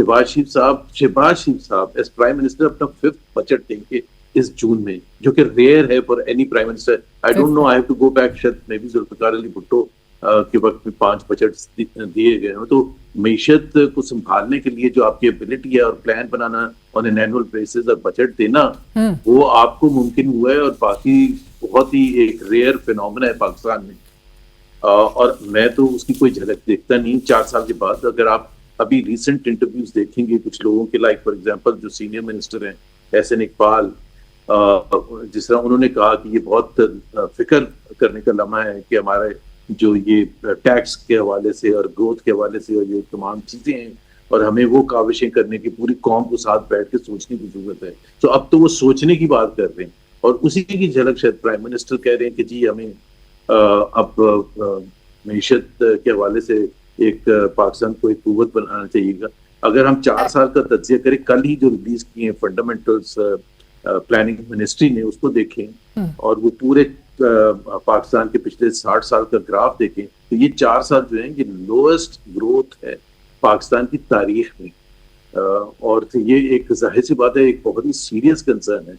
شہباز شریف صاحب as prime minister اپنا 5th budget دیں گے اس جون میں، جو کہ ریئر ہے for any prime minister. I don't know, I have to go back, شاید میں بھی ذوالفقار علی بھٹو کے وقت میں 5 بجٹ دیے گئے ہیں. تو معیشت کو سنبھالنے کے لیے جو آپ کی ایبلٹی ہے اور پلان بنانا آن این اینول بیسس اور بجٹ دینا، وہ آپ کو ممکن ہوا ہے، اور باقی بہت ہی ایک ریئر فینومینا ہے پاکستان میں. اور میں تو اس کی کوئی جھلک دیکھتا نہیں 4 سال کے بعد. اگر آپ ابھی ریسنٹ انٹرویوز دیکھیں گے کچھ لوگوں کے، لائک فار ایگزامپل جو سینئر منسٹر ہیں احسن اقبال، جس طرح انہوں نے کہا کہ یہ بہت فکر کرنے کا لمحہ ہے کہ ہمارے جو یہ ٹیکس کے حوالے سے اور گروتھ کے حوالے سے اور یہ تمام چیزیں ہیں، اور ہمیں وہ کاوشیں کرنے کی پوری قوم کو ساتھ بیٹھ کے سوچنے کی ضرورت ہے. تو اب تو وہ سوچنے کی بات کر رہے ہیں، اور اسی کی جھلک شاید پرائم منسٹر کہہ رہے ہیں کہ جی ہمیں اب معیشت کے حوالے سے ایک پاکستان کو ایک قوت بنانا چاہیے گا. اگر ہم 4 سال کا تجزیہ کریں، کل ہی جو ریلیز کیے ہیں فنڈامنٹلز پلاننگ منسٹری نے، اس کو دیکھیں اور وہ پورے پاکستان کے پچھلے 60 سال کا گراف دیکھیں، تو یہ 4 سال جو ہیں یہ لوئسٹ گروتھ ہے پاکستان کی تاریخ میں. اور یہ ایک ظاہر سی بات ہے، ایک بہت ہی سیریس کنسرن ہے